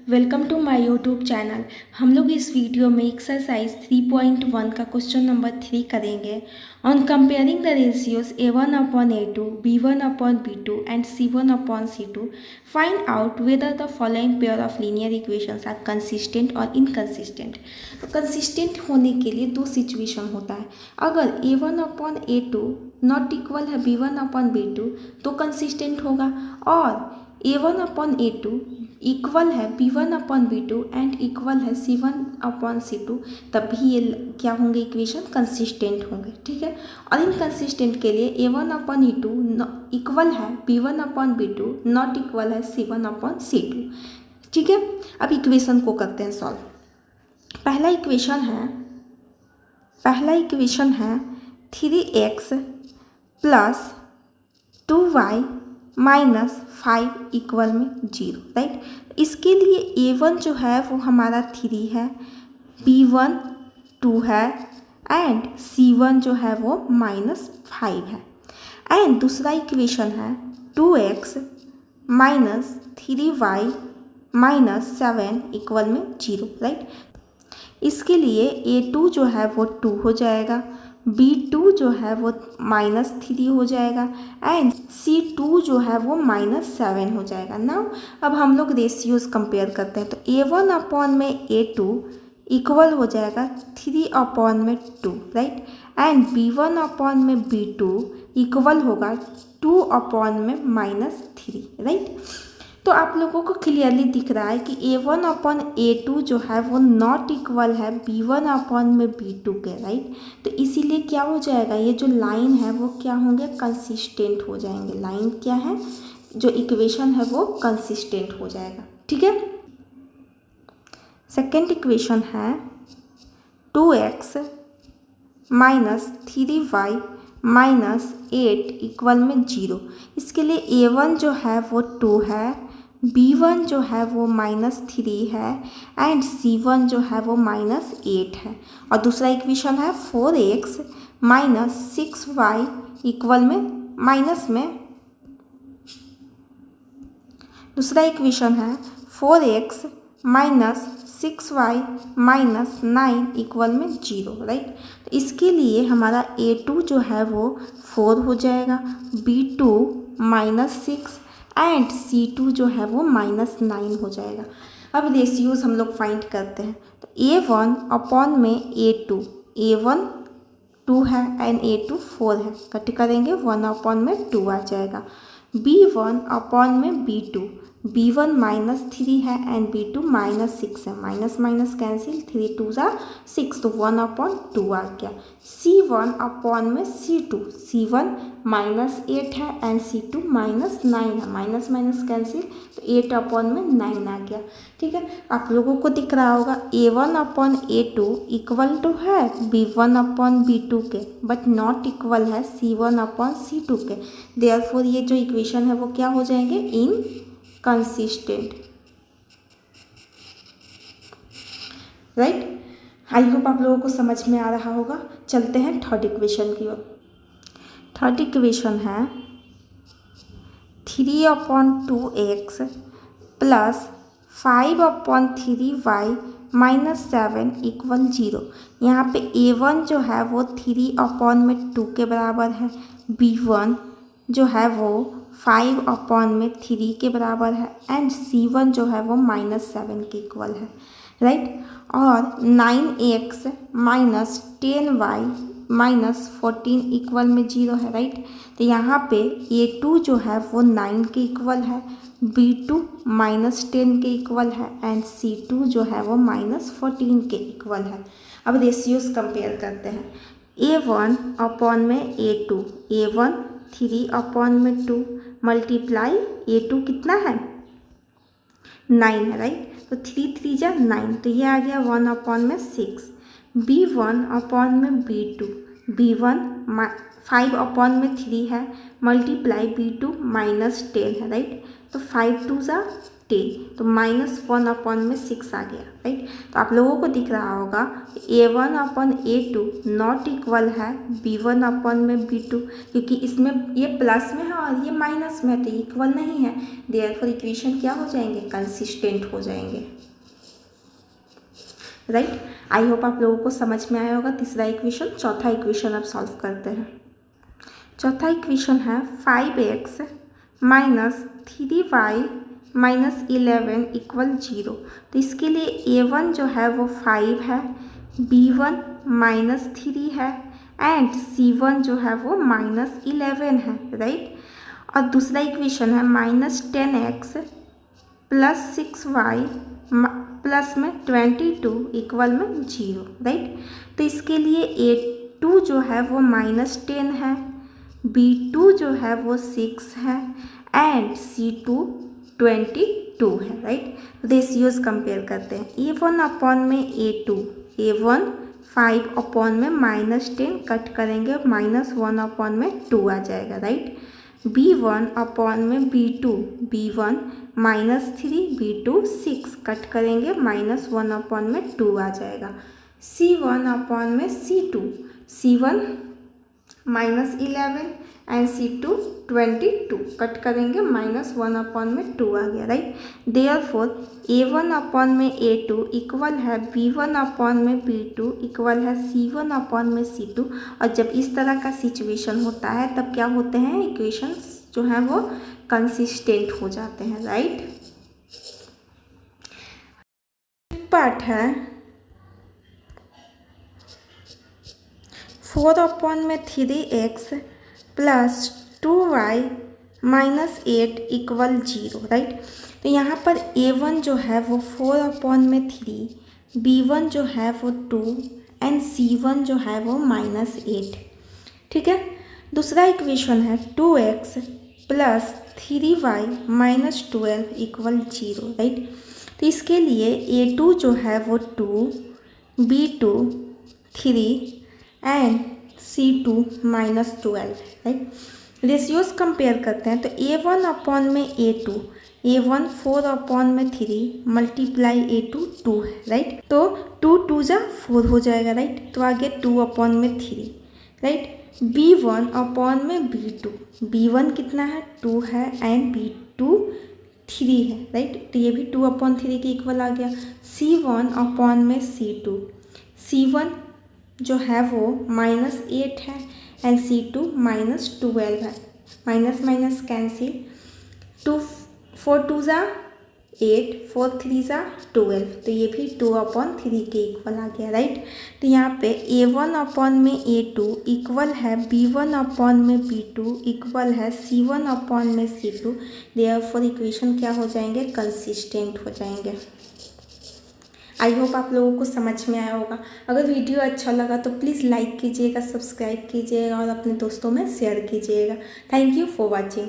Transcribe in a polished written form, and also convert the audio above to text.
Welcome to my YouTube channel. हम लोग इस वीडियो में एक्सरसाइज 3.1 का क्वेश्चन नंबर 3 करेंगे on comparing the ratios a1/a2, b1/b2 and c1/c2। Find out whether the following pair of linear equations are consistent और inconsistent. तो consistent होने के लिए दो सिचुएशन होता है। अगर a1/a2 नॉट इक्वल है b1/b2 तो कंसिस्टेंट होगा, और a1/a2 इक्वल है b1/b2 एंड इक्वल है c1/c2, तभी ये क्या होंगे, इक्वेशन कंसिस्टेंट होंगे। ठीक है। और इनकंसिस्टेंट के लिए a1/a2 इक्वल है b1/b2 नॉट इक्वल है c1/c2। ठीक है। अब इक्वेशन को करते हैं सॉल्व। पहला इक्वेशन है 3x plus 2y minus 5 equal में 0, राइट। इसके लिए a1 जो है वो हमारा 3 है, b1 2 है एंड c1 जो है वो -5 है। एंड दूसरा इक्वेशन है 2x minus 3y minus 7 equal में 0, राइट। इसके लिए a2 जो है वो 2 हो जाएगा, b2 जो है वो -3 हो जाएगा एंड c2 जो है वो -7 हो जाएगा। नाउ अब हम लोग रेशियोज कंपेयर करते हैं, तो a1/a2 इक्वल हो जाएगा 3/2, राइट। एंड b1/b2 इक्वल होगा 2/-3, राइट। तो आप लोगों को क्लियरली दिख रहा है कि a1/a2 जो है वो नॉट इक्वल है b1/b2 के, राइट। तो इसीलिए क्या हो जाएगा, ये जो लाइन है वो क्या होंगे, कंसिस्टेंट हो जाएंगे। लाइन क्या है, जो इक्वेशन है वो कंसिस्टेंट हो जाएगा। ठीक है। सेकेंड इक्वेशन है 2x minus 3y minus 8 equal में 0। इसके लिए a1 जो है वो 2 है, b1 जो है वो -3 है एंड c1 जो है वो -8 है। और दूसरा इक्वेशन है 4x माइनस 6y इक्वल में माइनस में, दूसरा इक्वेशन है 4x minus 6y minus 9 equal में 0, राइट। तो इसके लिए हमारा a2 जो है वो 4 हो जाएगा, b2 -6 एंड c2 जो है वो -9 हो जाएगा। अब रेशियोज हम लोग फाइंड करते हैं, तो a1 में a2, a1 2 है एंड a2 4 है, कट करेंगे 1 में 2 आ जाएगा। b1 में b2, b1 -3 है एंड b2 -6 है, माइनस माइनस कैंसिल, 3 2 6 तो 1/2 आ गया। c1 में c2, c1 -8 है एंड c2 -9 है, माइनस माइनस कैंसिल, तो 8 में 9 आ गया। ठीक है। आप लोगों को दिख रहा होगा a1/a2 इक्वल टू है b1/b2 के, बट नॉट इक्वल है c1/c2 के। देयरफॉर ये जो इक्वेशन है वो क्या हो जाएंगे, इनकंसिस्टेंट, राइट। आई होप आप लोगों को समझ में आ रहा होगा। चलते हैं थर्ड इक्वेशन की ओर। थर्ड इक्वेशन है 3/2x plus 5/3y minus 7 equal 0। यहाँ पे a1 जो है वो 3/2 के बराबर है, b1 जो है वो 5/3 के बराबर है एंड c1 जो है वो -7 के इक्वल है, राइट। और 9x minus 10y minus 14 equal में 0 है, राइट। तो यहाँ पे a2 जो है वो 9 के इक्वल है, b2 -10 के इक्वल है एंड c2 जो है वो -14 के इक्वल है। अब रेशियोज कंपेयर करते हैं। a1 में a2, a1 3/2 मल्टीप्लाई a2 कितना है, 9 है, राइट। तो 3 3 जा 9, तो ये आ गया 1 में 6। b1 में b2, b1 5/3 है मल्टीप्लाई b2 -10 है, राइट। तो 5 2 जा 10, तो -1/6 आ गया, राइट। तो आप लोगों को दिख रहा होगा A1/A2 नॉट इक्वल है B1/B2, क्योंकि इसमें ये प्लस में है और ये माइनस में है, तो इक्वल नहीं है। देयरफॉर इक्वेशन क्या हो जाएंगे, कंसिस्टेंट हो जाएंगे, राइट। आई होप आप लोगों को समझ में आया होगा तीसरा इक्वेशन। चौथा इक्वेशन अब सॉल्व करते हैं। चौथा इक्वेशन है 5x minus 3y minus 11 equal 0। तो इसके लिए A1 जो है वो 5 है, B1 -3 है एंड C1 जो है वो -11 है, राइट। और दूसरा इक्वेशन है -10x प्लस 6y प्लस में 22 इक्वल में 0, राइट। तो इसके लिए A2 जो है वो -10 है, B2 जो है वो 6 है एंड C2 22 है, राइट। रेशियोज कंपेयर करते हैं। A1 में A2, A1 5 में -10 कट करेंगे, -1 में 2 आ जाएगा, राइट। B1 में B2, B1 -3, B2 6 कट करेंगे, -1 में 2 आ जाएगा। C1 में C2, C1 -11 and C2 22 cut करेंगे, -1 में 2 आ गया, राइट। देयरफॉर A1 में A2 इक्वल है B1 में B2 इक्वल है C1 में C2। और जब इस तरह का सिचुएशन होता है तब क्या होते हैं, इक्वेशंस जो हैं वो कंसिस्टेंट हो जाते हैं, राइट। पार्ट है 4 में 3x plus 2y minus 8 equal 0, right. तो यहाँ पर A1 जो है वो 4 में 3, B1 जो है वो 2 एंड C1 जो है वो -8, ठीक है। दूसरा इक्वेशन है 2x plus 3y minus 12 equal 0, right. तो इसके लिए A2 जो है वो 2, B2 3 and C2 -12, right. Ratios compare करते हैं। तो A1 में A2, A1 4 में 3 मल्टीप्लाई A2 2 है, राइट। तो 2 2 जा 4 हो जाएगा, राइट। तो आगे 2 में 3, राइट। B1 में B2, B1 कितना है 2 है एंड B2 3 है, राइट। तो ये भी 2/3 के इक्वल आ गया। C1 में C2, C1 जो है वो -8 है एंड C2 -12 है, माइनस माइनस कैंसिल, 2 4 2 जा 8, 4 3 जा 12, तो ये भी 2/3 के इक्वल आ गया, राइट। तो यहाँ पे A1 में A2 इक्वल है B1 में B2 इक्वल है C1 में C2। देयरफॉर इक्वेशन क्या हो जाएंगे, कंसिस्टेंट हो जाएंगे। आई होप आप लोगों को समझ में आया होगा। अगर वीडियो अच्छा लगा तो प्लीज़ लाइक कीजिएगा, सब्सक्राइब कीजिएगा और अपने दोस्तों में शेयर कीजिएगा। Thank you for watching.